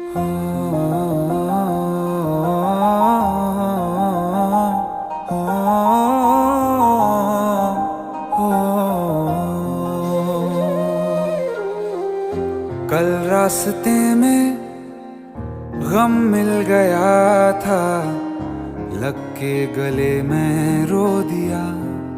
कल रास्ते में गम मिल गया था, लग के गले में रो दिया।